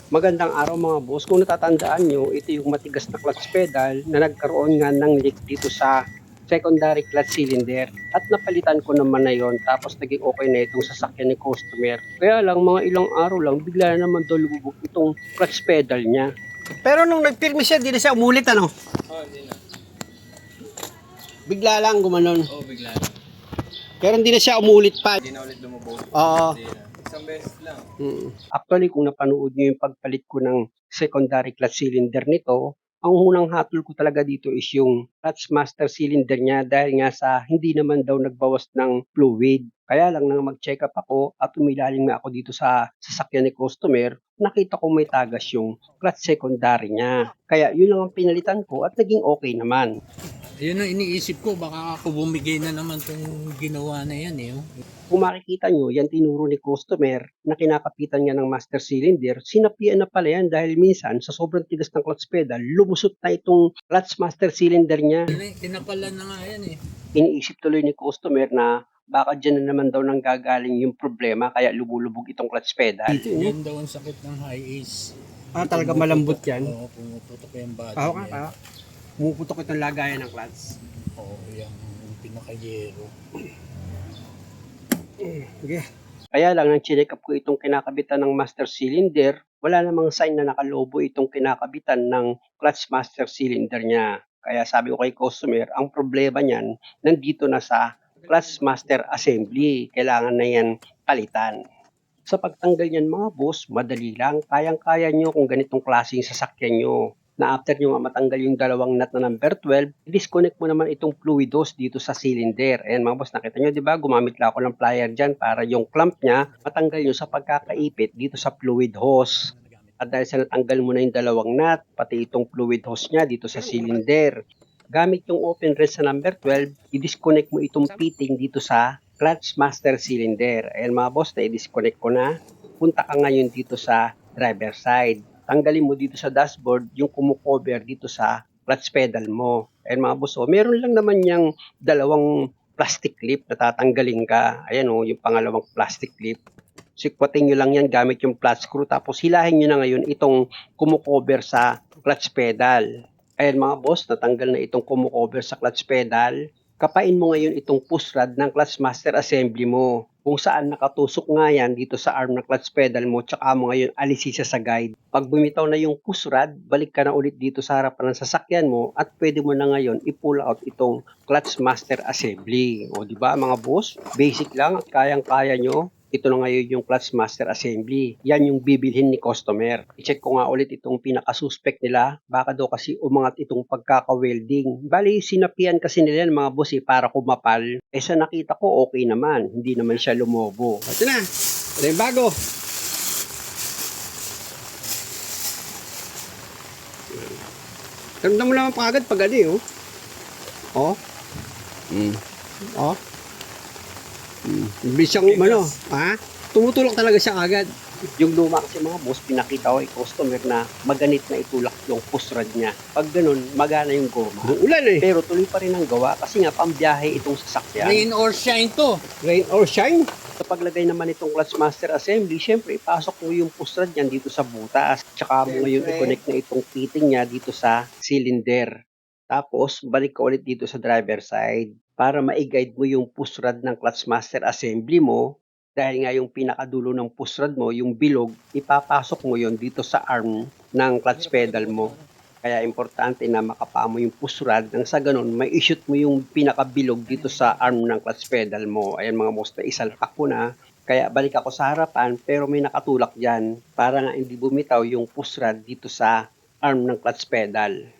Magandang araw mga boss. Kung natatandaan nyo, ito yung matigas na clutch pedal na nagkaroon nga ng leak dito sa secondary clutch cylinder. At napalitan ko naman na yon, tapos naging okay na itong sasakyan ni customer. Kaya lang mga ilang araw lang, bigla na naman daw lumubog itong clutch pedal niya. Pero nung nagpirmi siya, di na siya umulit ano? Oh, hindi na. Bigla lang gumanon. Oh, bigla na. Pero hindi na siya umulit pa. Hindi na ulit lumubog. Oo. Hindi na. Isang beses lang. Actually, kung napanood nyo yung pagpalit ko ng secondary clutch cylinder nito, ang unang hatol ko talaga dito is yung clutch master cylinder niya dahil nga sa hindi naman daw nagbawas ng fluid. Kaya lang nang mag-check up ako at umilalim nga ako dito sa sasakyan ni customer, nakita ko may tagas yung clutch secondary niya. Kaya yun lang ang pinalitan ko at naging okay naman. Yun ang iniisip ko, baka ako bumigay na naman tong ginawa na yan eh. Kung makikita nyo, yan tinuro ni customer na kinakapitan niya ng master cylinder, sinapian na pala yan dahil minsan sa sobrang tigas ng clutch pedal, lumusot na itong clutch master cylinder niya. Tinapalan na nga yan eh. Iniisip tuloy ni customer na baka dyan na naman daw nang gagaling yung problema kaya lumulubog itong clutch pedal. Yan daw ang sakit ng high ace. Talaga malambot yan? Oo, pumuputok yung body Oo niya. ka. Pumuputok itong lagayan ng clutch. Oo, yung pinaka-yero. Okay. Kaya lang, nang chinek up ko itong kinakabitan ng master cylinder, wala namang sign na nakalobo itong kinakabitan ng clutch master cylinder niya. Kaya sabi ko kay customer, ang problema niyan, nandito na sa clutch master assembly. Kailangan na yan palitan. Sa pagtanggal niyan mga boss, madali lang. Kayang-kaya nyo kung ganitong klaseng sasakyan nyo na after nyo matanggal yung dalawang nut na number 12, disconnect mo naman itong fluid hose dito sa cylinder. Ayan mga boss, nakita nyo, di ba? Gumamit lang ako ng plier dyan para yung clamp niya matanggal nyo sa pagkakaipit dito sa fluid hose. At dahil sa natanggal mo na yung dalawang nut, pati itong fluid hose niya dito sa cylinder, gamit yung open wrench sa number 12, i-disconnect mo itong fitting dito sa clutch master cylinder. Ayan mga boss, na-disconnect ko na. Punta ka ngayon dito sa driver side. Tanggalin mo dito sa dashboard yung kumukover dito sa clutch pedal mo. Ayan mga boss, meron lang naman yung dalawang plastic clip na tatanggalin ka. Ayan yung pangalawang plastic clip. Sikwatin nyo lang yan gamit yung flat screw. Tapos hilahin nyo na ngayon itong kumukover sa clutch pedal. Ayan mga boss, natanggal na itong kumukover sa clutch pedal. Kapain mo ngayon itong push rod ng clutch master assembly mo. Kung saan nakatusok nga yan dito sa arm ng clutch pedal mo, tsaka mo ngayon alisin siya sa guide. Pag bumitaw na yung push rod, balik ka na ulit dito sa harapan ng sasakyan mo at pwede mo na ngayon i-pull out itong clutch master assembly. O di ba mga boss, basic lang at kayang-kaya nyo. Ito na ngayon yung clutch master assembly. Yan yung bibilhin ni customer. I-check ko nga ulit itong pinaka-suspect nila. Baka daw kasi umangat itong pagkaka-welding. Bali, sinapian kasi nila mga boss para kumapal. Sa nakita ko, okay naman. Hindi naman siya lumobo. Ito na. Ito yung bago. Ramdam mo naman pagad pag ano Oh. Oh. Bisang tumutulak talaga siya agad. Yung luma kasi mga boss, pinakita ko kay customer na maganit na itulak yung push rod niya. Pag ganun, magana yung goma. Ulan Pero tuloy pa rin ang gawa kasi nga pambiyahe itong sasakyan. Rain or shine to. Rain or shine. Sa paglagay naman itong clutch master assembly, syempre ipasok mo yung push rod niyan dito sa butas. Tsaka mo ngayon i-connect na itong fitting niya dito sa cylinder. Tapos, balik ka ulit dito sa driver side para ma-guide mo yung push rod ng clutch master assembly mo. Dahil nga yung pinakadulo ng push rod mo, yung bilog, ipapasok mo yon dito sa arm ng clutch pedal mo. Kaya importante na makapa mo yung push rod nang sa ganun, may shoot mo yung pinakabilog dito sa arm ng clutch pedal mo. Ayan mga boss, na isalpak ko na. Kaya balik ako sa harapan pero may nakatulak dyan para nga hindi bumitaw yung push rod dito sa arm ng clutch pedal.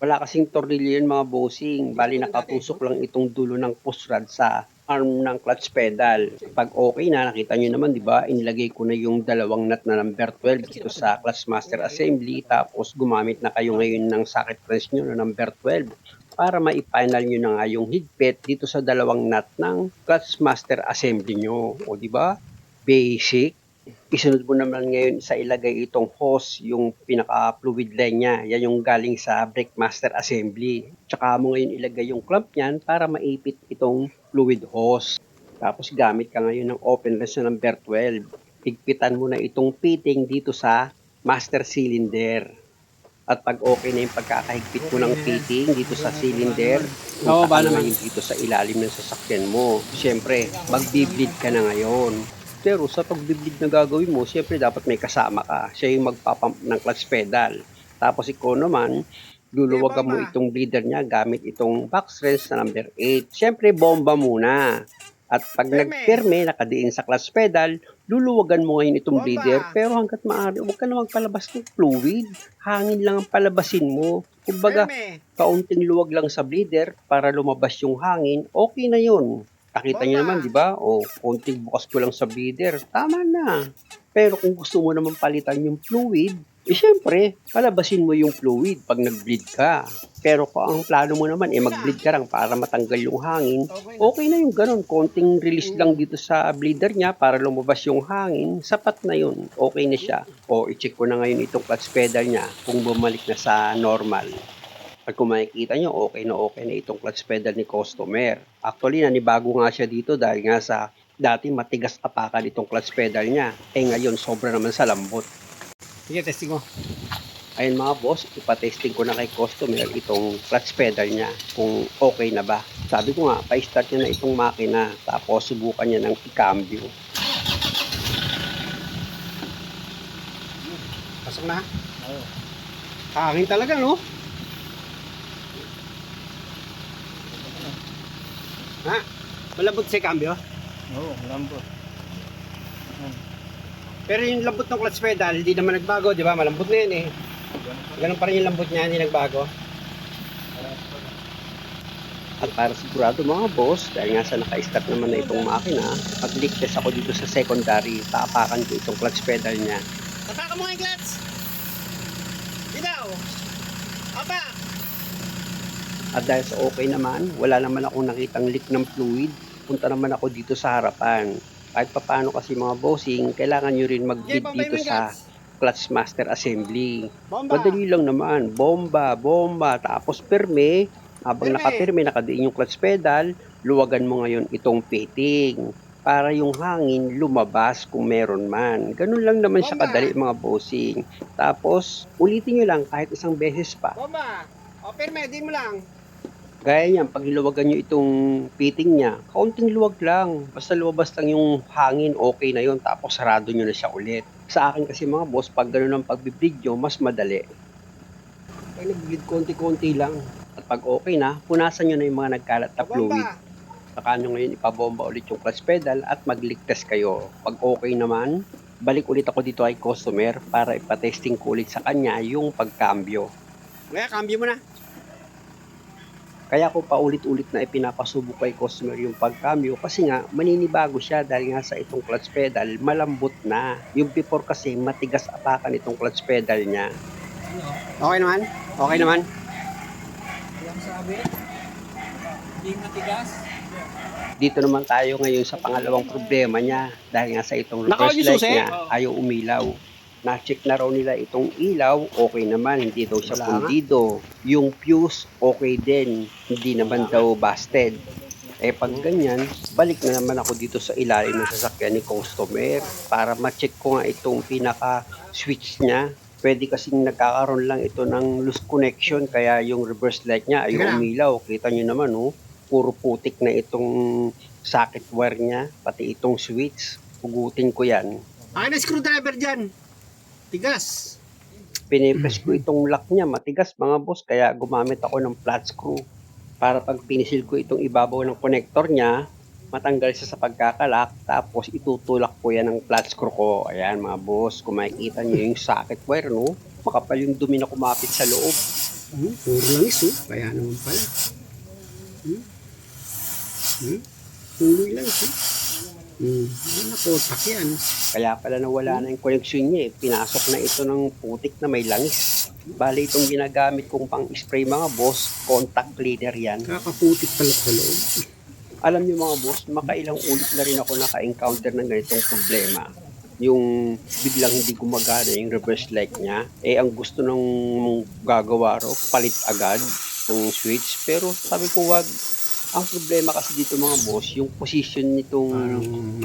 Wala kasing tornilyo yun mga bossing. Bali nakatusok lang itong dulo ng push rod sa arm ng clutch pedal. Pag okay na, nakita nyo naman, di ba? Inilagay ko na yung dalawang nut na number 12 dito sa clutch master assembly. Tapos gumamit na kayo ngayon ng socket wrench nyo na number 12 para ma-final nyo na nga yung higpit dito sa dalawang nut ng clutch master assembly nyo. O di ba? Basic. Isunod mo naman ngayon sa ilagay itong hose, yung pinaka-fluid line niya. Yan yung galing sa brake master assembly. Tsaka mo ngayon ilagay yung clamp niyan para maipit itong fluid hose. Tapos gamit ka ngayon ng open wrench na number 12. Higpitan mo na itong fitting dito sa master cylinder. At pag okay na yung pagkakahigpit mo ng fitting dito sa cylinder, punta ka na ngayon dito sa ilalim ng sasakyan mo. Siyempre, magbibleed ka na ngayon. Pero sa pagbibleed na gagawin mo, siyempre dapat may kasama ka. Siya yung magpapump ng clutch pedal. Tapos ikaw naman, luluwagan mo itong bleeder niya gamit itong box wrench na number 8. Siyempre, bomba muna. At pag nagpirme, nakadiin sa clutch pedal, luluwagan mo ngayon itong bleeder, pero hanggat maaari, huwag ka na magpalabas ng fluid. Hangin lang ang palabasin mo. Kumbaga, kaunting luwag lang sa bleeder para lumabas yung hangin, okay na yun. Nakita niyo naman, di ba? O, konting bukas ko lang sa bleeder, tama na. Pero kung gusto mo naman palitan yung fluid, syempre, palabasin mo yung fluid pag nag-bleed ka. Pero kung ang plano mo naman, mag-bleed ka lang para matanggal yung hangin, okay na yung ganun. Konting release lang dito sa bleeder niya para lumabas yung hangin, sapat na yun. Okay na siya. O, i-check ko na ngayon itong clutch pedal niya kung bumalik na sa normal. At kung makikita nyo, okay na itong clutch pedal ni customer. Actually, nanibago nga siya dito dahil nga sa dati matigas apakan itong clutch pedal niya. Ngayon, sobra naman sa lambot. Sige, testing ko. Ayun mga boss, ipatesting ko na kay customer itong clutch pedal niya kung okay na ba. Sabi ko nga, pa-start niya na itong makina tapos subukan niya ng i-cambio. Pasok na? Oo. Hangin talaga, no? Ha? Malambot sa cambio? Oo, malambot. Pero yung lambot ng clutch pedal, hindi naman nagbago, di ba? Malambot na yun eh. Ganun pa rin yung lambot niya, hindi nagbago. At para sigurado mga boss, dahil nga sa naka-start naman na itong makina, pag-leak test ako dito sa secondary, taapakan ko itong clutch pedal niya. Tapakan mo nga yung clutch! Bitaw! Apa! At dahil sa okay naman, wala naman akong nakitang leak ng fluid, punta naman ako dito sa harapan. Kahit paano kasi mga bossing, kailangan nyo rin mag-bid dito sa clutch master assembly. Madali lang naman, bomba, tapos pirme, habang nakapirme, nakadiin yung clutch pedal, luwagan mo ngayon itong fitting para yung hangin lumabas kung meron man. Ganun lang naman siya kadali mga bossing. Tapos, ulitin nyo lang kahit isang beses pa. Bomba! O, pirme, di mo lang. Gaya niyan, pag hiluwagan nyo itong fitting niya, kaunting luwag lang. Basta lumabas lang yung hangin, okay na yun. Tapos sarado nyo na siya ulit. Sa akin kasi mga boss, pag gano'n ang pagbibleed nyo, mas madali. Pag nag-bleed konti-konti lang. At pag okay na, punasan nyo na yung mga nagkalat na fluid. Saka nyo ngayon ipabomba ulit yung clutch pedal at mag-leak test kayo. Pag okay naman, balik ulit ako dito kay customer para ipatesting ko ulit sa kanya yung pagkambyo. Kaya, cambio mo na. Kaya ko paulit-ulit na ipinapasubok kay customer yung pagcambio kasi nga maninibago siya dahil nga sa itong clutch pedal malambot na. Yung before kasi matigas apakan itong clutch pedal niya. Okay naman? Okay naman? Yung sabi, hindi matigas. Dito naman tayo ngayon sa pangalawang problema niya dahil nga sa itong reverse light niya ayaw umilaw. Na-check na raw nila itong ilaw, okay naman, hindi daw siya pundido. Yung fuse, okay din, hindi naman daw busted. Pag ganyan, balik na naman ako dito sa ilalim ng sasakyan ni customer para ma-check ko nga itong pinaka-switch niya. Pwede kasing nagkakaroon lang ito ng loose connection kaya yung reverse light niya ay umilaw. Kita nyo naman, puro putik na itong socket wire niya, pati itong switch. Hugutin ko yan. Ay, na screwdriver dyan. Tigas. Pinipress ko itong lock niya, matigas mga boss, kaya gumamit ako ng flat screw para pag pinisil ko itong ibabaw ng connector niya, matanggal siya sa pagkakalak, tapos itutulak ko yan ng flat screw ko. Ayan mga boss, kung makikita nyo yung socket wire, no? Makapal yung dumi na kumapit sa loob. Puro langis, kaya naman pala. Puro langis, nakotak yan. Kaya pala nawala na yung connection niya, pinasok na ito ng putik na may langis. Bali itong ginagamit kong pang-spray mga boss, contact cleaner yan. Kakaputik pala sa loob. Alam niyo mga boss, makailang ulit na rin ako naka-encounter ng ganitong problema. Yung biglang hindi gumagana yung reverse light niya. Ang gusto ng gagawa raw, palit agad ng switch. Pero sabi ko wag, Ang problema kasi dito mga boss, yung position nitong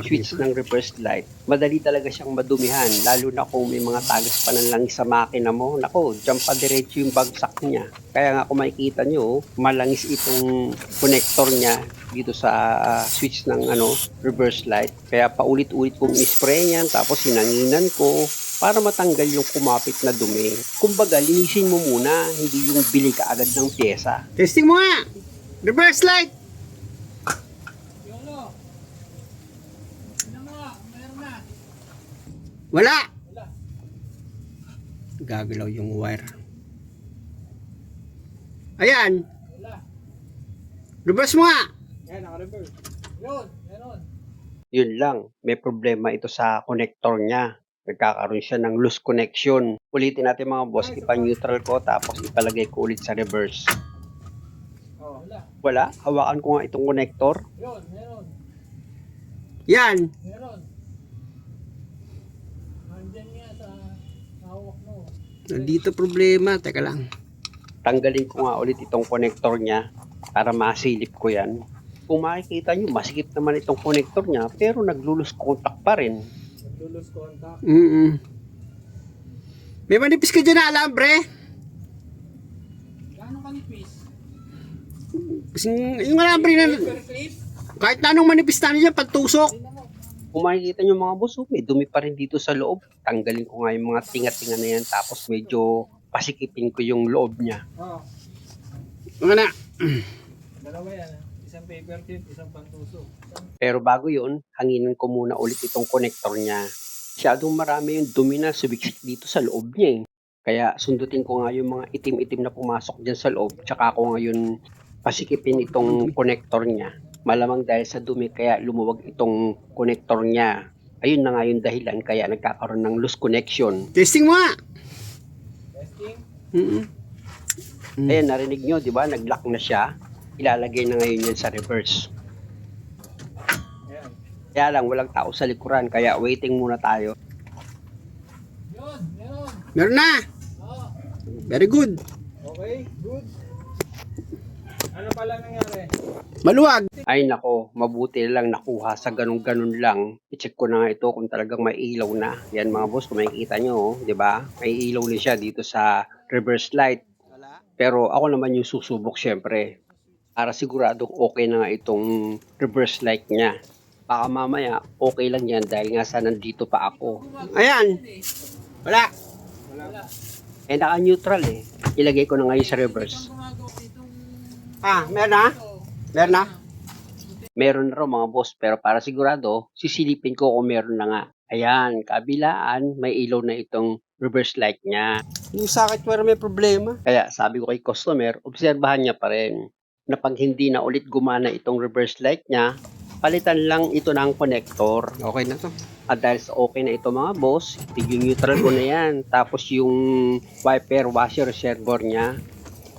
switch ng reverse light, madali talaga siyang madumihan, lalo na kung may mga tagas pa ng langis sa makina mo. Nako, dyan pa diretso yung bagsak niya. Kaya nga kung makikita nyo, malangis itong connector niya dito sa switch ng reverse light. Kaya paulit-ulit kong ispray niyan, tapos hinanginan ko para matanggal yung kumapit na dumi. Kumbaga, linisin mo muna, hindi yung bili ka agad ng pyesa. Testing mo nga. Reverse light. Yolo. Tingnan mo, meron na. Wala. Gagalaw yung wire. Ayan. Wala. Reverse mo nga. Yan, naka-reverse. Yun, meron. Yun lang, may problema ito sa connector niya. Nagkakaroon siya ng loose connection. Ulitin natin mga boss, ipa-neutral ko tapos ipalagay ko ulit sa reverse. Oh. Wala. Wala, hawakan ko nga itong connector. Yun, meron. Yan. Meron. Nandyan nga sa hawak mo. Nandito problema. Teka lang. Tanggalin ko nga ulit itong connector niya para masilip ko yan. Kung makikita nyo, masikip naman itong connector niya pero naglo-lose contact pa rin. Nag-lose contact. May manipis ka dyan na alambre. Gano'ng kanipis? Yung alambre na Paper clip? kahit na anong manipis na dyan, pantusok. Tingnan mo. Kung makikita nyo mga boss, may dumi pa rin dito sa loob. Tanggalin ko nga yung mga tinga-tinga na yan tapos medyo pasikipin ko yung loob niya. Oh, Mga na. dalawa yan. Isang paper clip, isang pantusok. Pero bago yun, hanginin ko muna ulit itong connector niya. Masyadong marami yung dumi na subiksik dito sa loob niya eh. Kaya sundutin ko nga yung mga itim-itim na pumasok dyan sa loob. Tsaka ako ngayon pasikipin itong connector niya. Malamang dahil sa dumi kaya lumuwag itong connector niya. Ayun na nga yung dahilan kaya nagkakaroon ng loose connection. Testing mo nga. Testing. Ayan, narinig nyo, di ba? Nag-lock na siya. Ilalagay na ngayon yan sa reverse. Ayan. Kaya lang, walang tao sa likuran. Kaya waiting muna tayo. Yun, meron. Meron na. Oo. Very good. Okay, good. Ano pala nangyari? Maluwag. Ay nako, mabuti lang nakuha sa ganun-ganun lang. I-check ko na nga ito kung talagang may ilaw na. Yan mga boss, kung makikita nyo, di ba? May ilaw na siya dito sa reverse light. Pero ako naman yung susubok syempre. Para siguradong okay na nga itong reverse light niya. Baka mamaya, okay lang yan dahil nga sa nandito pa ako. Ayan. Wala. Wala. Eh naka-neutral eh. Ilagay ko na ngayon sa reverse. Gumagawa ditong Meron na. Meron na. Meron na raw mga boss, pero para sigurado, sisilipin ko kung meron na nga. Ayan, kabilaan, may ilaw na itong reverse light niya. Yung socket wire may problema. Kaya sabi ko kay customer, obserbahan niya pa rin na pag hindi na ulit gumana itong reverse light niya, palitan lang ito ng connector. Okay na to. At dahil sa okay na ito mga boss, yung neutral ko na yan. Tapos yung wiper washer reservoir niya,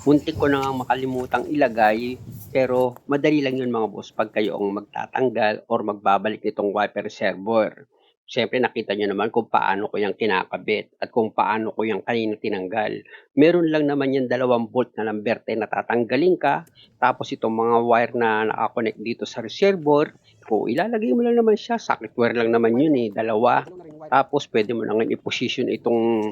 muntik ko na nga makalimutang ilagay. Pero madali lang yun mga boss pag kayo ang magtatanggal or magbabalik nitong wiper reservoir. Siyempre nakita nyo naman kung paano ko yung kinakabit at kung paano ko yung kanina tinanggal. Meron lang naman yung 2 volt na number 10 na tatanggalin ka. Tapos itong mga wire na nakakonect dito sa reservoir, kung ilalagay mo lang naman siya, socket wire lang naman yun eh, 2. Tapos pwede mo lang i-position itong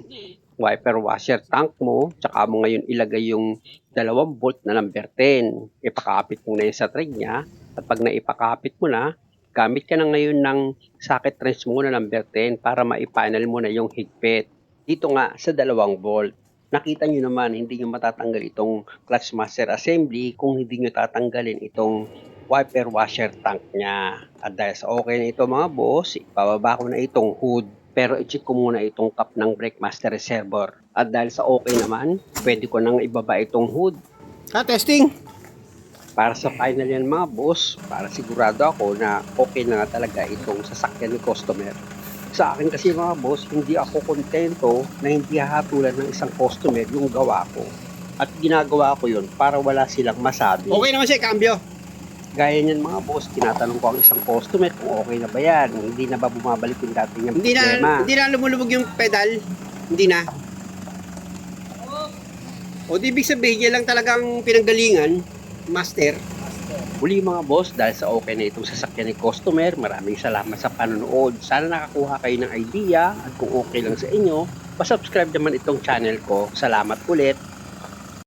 wiper washer tank mo, tsaka mo ngayon ilagay yung 2 volt na number 10. Ipakapit mo na yun sa thread niya, at pag naipakapit mo na, gamit ka na ngayon ng socket wrench mo na number 10 para maipanel mo na yung higpit. Dito nga sa 2 volt. Nakita nyo naman, hindi nyo matatanggal itong clutch master assembly kung hindi nyo tatanggalin itong wiper washer tank niya. At dahil sa okay na ito mga boss, ipababa ko na itong hood. Pero i-check ko muna itong cap ng brake master reservoir. At dahil sa okay naman, pwede ko nang ibaba itong hood. Testing. Para sa final yan mga boss, para sigurado ako na okay na nga talaga itong sasakyan ni customer. Sa akin kasi mga boss, hindi ako kontento na hindi hahatulan ng isang customer yung gawa ko. At ginagawa ko yun para wala silang masabi. Okay naman siya, cambio. Gaya niyan mga boss, tinatanong ko ang isang customer kung okay na ba yan. Hindi na ba bumabalik yung dati niyang problema. Hindi na lumulubog yung pedal. Hindi na. O di ibig sabihin niya lang talagang pinanggalingan, master. Muli mga boss, dahil sa okay na itong sasakyan ni customer, maraming salamat sa panonood. Sana nakakuha kayo ng idea at kung okay lang sa inyo, pa-subscribe naman itong channel ko. Salamat ulit!